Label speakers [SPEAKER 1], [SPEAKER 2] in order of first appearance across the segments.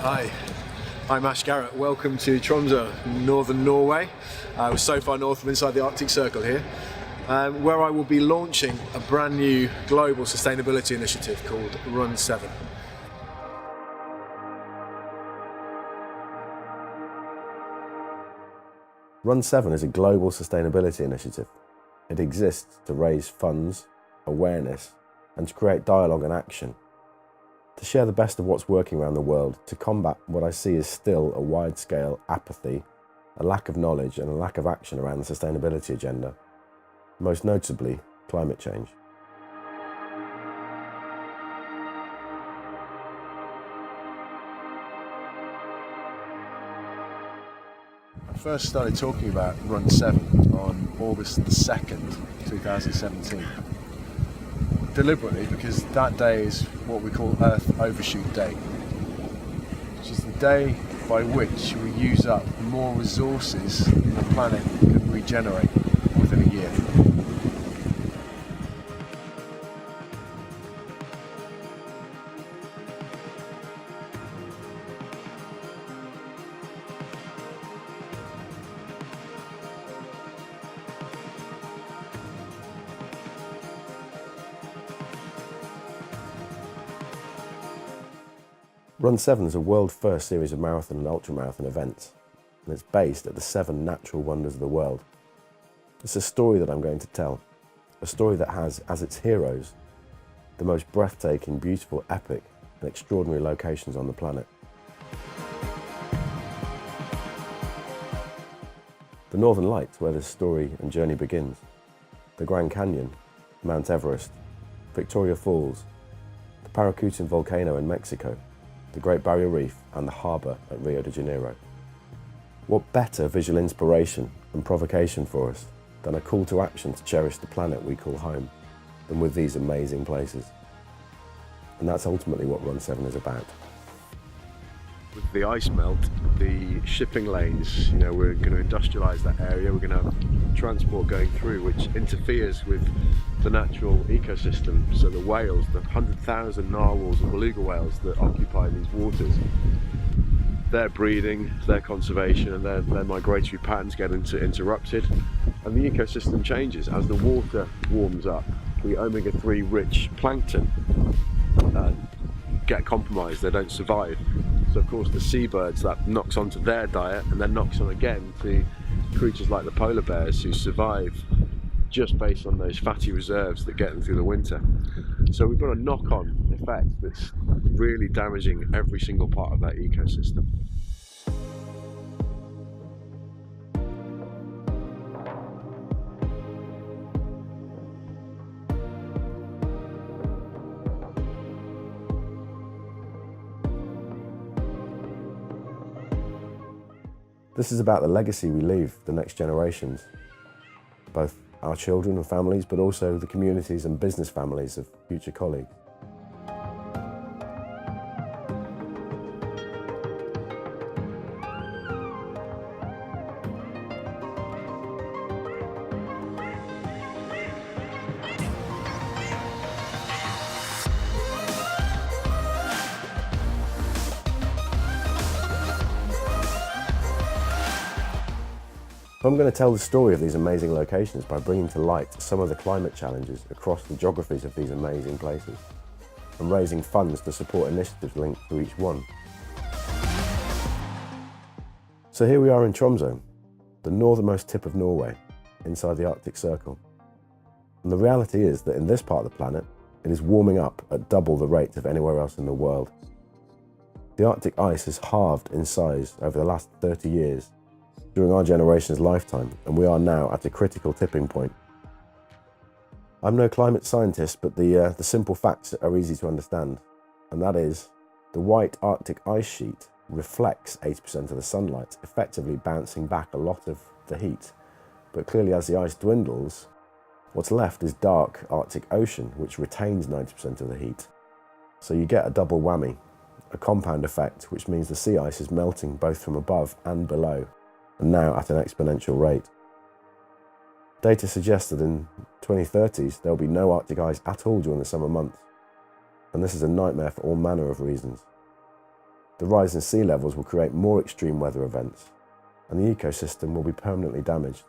[SPEAKER 1] Hi, I'm Ash Garrett. Welcome to Tromsø, northern Norway. We're so far north from inside the Arctic Circle here, where I will be launching a brand new global sustainability initiative called Run7.
[SPEAKER 2] Run7 is a global sustainability initiative. It exists to raise funds, awareness, and to create dialogue and action. To share the best of what's working around the world, to combat what I see as still a wide-scale apathy, a lack of knowledge and a lack of action around the sustainability agenda, most notably climate change.
[SPEAKER 1] I first started talking about Run7 on August the 2nd, 2017. Deliberately, because that day is what we call Earth Overshoot Day, which is the day by which we use up more resources than the planet can regenerate within a year.
[SPEAKER 2] Run7 is a world-first series of marathon and ultramarathon events, and it's based at the 7 natural wonders of the world. It's a story that I'm going to tell, a story that has as its heroes the most breathtaking, beautiful, epic and extraordinary locations on the planet. The Northern Lights, where this story and journey begins, the Grand Canyon, Mount Everest, Victoria Falls, the Paracutin volcano in Mexico, the Great Barrier Reef and the harbour at Rio de Janeiro. What better visual inspiration and provocation for us than a call to action to cherish the planet we call home than with these amazing places. And that's ultimately what Run7 is about.
[SPEAKER 1] With the ice melt, the shipping lanes, we're going to industrialise that area. We're going to have transport going through, which interferes with the natural ecosystem. So the whales, the 100,000 narwhals and beluga whales that occupy these waters, their breeding, their conservation and their migratory patterns get interrupted, and the ecosystem changes as the water warms up. The omega-3 rich plankton get compromised, they don't survive. So of course the seabirds, that knocks onto their diet and then knocks on again to creatures like the polar bears who survive just based on those fatty reserves that get them through the winter. So we've got a knock-on effect that's really damaging every single part of that ecosystem.
[SPEAKER 2] This is about the legacy we leave the next generations, both our children and families, but also the communities and business families of future colleagues. I'm going to tell the story of these amazing locations by bringing to light some of the climate challenges across the geographies of these amazing places and raising funds to support initiatives linked to each one. So here we are in Tromsø, the northernmost tip of Norway, inside the Arctic Circle. And the reality is that in this part of the planet, it is warming up at double the rate of anywhere else in the world. The Arctic ice has halved in size over the last 30 years, during our generation's lifetime, and we are now at a critical tipping point. I'm no climate scientist, but the simple facts are easy to understand, and that is, the white Arctic ice sheet reflects 80% of the sunlight, effectively bouncing back a lot of the heat. But clearly as the ice dwindles, what's left is dark Arctic Ocean, which retains 90% of the heat. So you get a double whammy, a compound effect, which means the sea ice is melting both from above and below, and now at an exponential rate. Data suggests that in 2030s there will be no Arctic ice at all during the summer months, and this is a nightmare for all manner of reasons. the rise in sea levels will create more extreme weather events, and the ecosystem will be permanently damaged.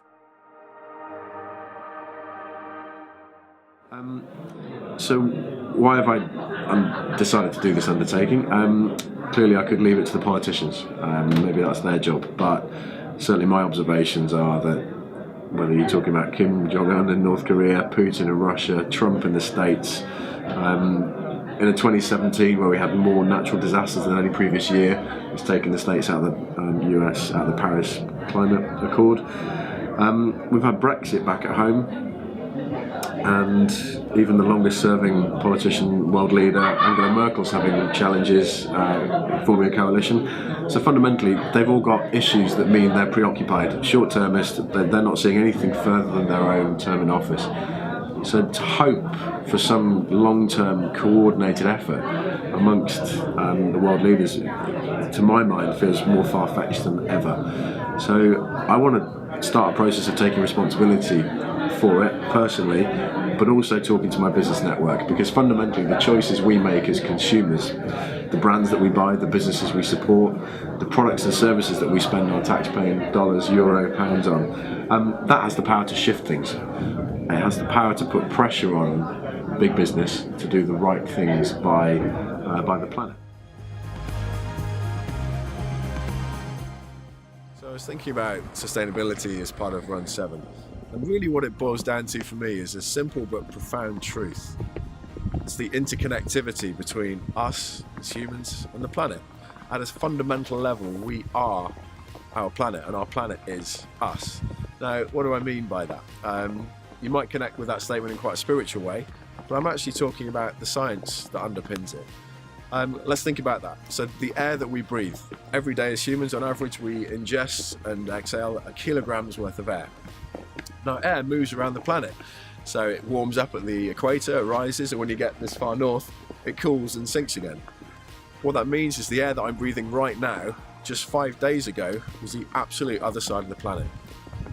[SPEAKER 1] So why have I decided to do this undertaking? Clearly I could leave it to the politicians, maybe that's their job, but certainly my observations are that whether you're talking about Kim Jong-un in North Korea, Putin in Russia, Trump in the States, in a 2017 where we had more natural disasters than any previous year, it's taken the States out of the US, out of the Paris Climate Accord. We've had Brexit back at home, and even the longest serving politician, world leader, Angela Merkel's having challenges forming a coalition. So fundamentally, they've all got issues that mean they're preoccupied, short-termist, they're not seeing anything further than their own term in office. So to hope for some long-term coordinated effort amongst the world leaders, to my mind, feels more far-fetched than ever. So I want to start a process of taking responsibility for it personally, but also talking to my business network, because fundamentally the choices we make as consumers, the brands that we buy, the businesses we support, the products and services that we spend our tax-paying dollars, euro, pounds on, that has the power to shift things. It has the power to put pressure on big business to do the right things by the planet. So I was thinking about sustainability as part of Run7. And really what it boils down to for me is a simple but profound truth. It's the interconnectivity between us as humans and the planet. At a fundamental level, we are our planet and our planet is us. Now, what do I mean by that? You might connect with that statement in quite a spiritual way, but I'm actually talking about the science that underpins it. Let's think about that. So the air that we breathe, every day as humans, on average, we ingest and exhale a kilogram's worth of air. Now, air moves around the planet, so it warms up at the equator, it rises, and when you get this far north, it cools and sinks again. What that means is the air that I'm breathing right now, just 5 days ago, was the absolute other side of the planet.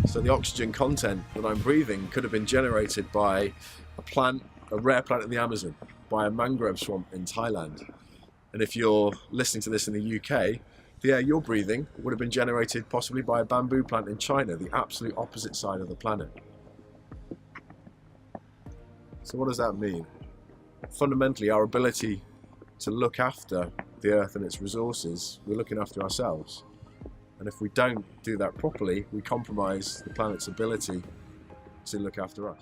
[SPEAKER 1] So the oxygen content that I'm breathing could have been generated by a plant, a rare plant in the Amazon, by a mangrove swamp in Thailand. And if you're listening to this in the UK, the air you're breathing would have been generated possibly by a bamboo plant in China, the absolute opposite side of the planet. So what does that mean? Fundamentally, our ability to look after the earth and its resources, we're looking after ourselves. And if we don't do that properly, we compromise the planet's ability to look after us.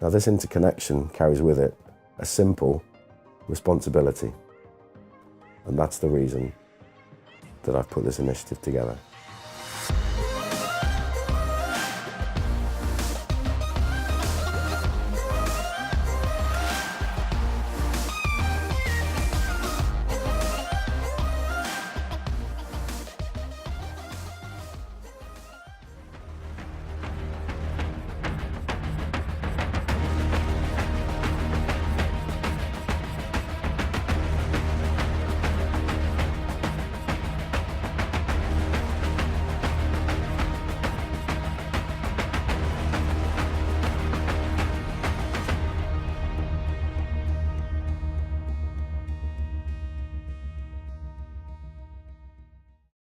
[SPEAKER 2] Now, this interconnection carries with it a simple responsibility. And that's the reason that I've put this initiative together.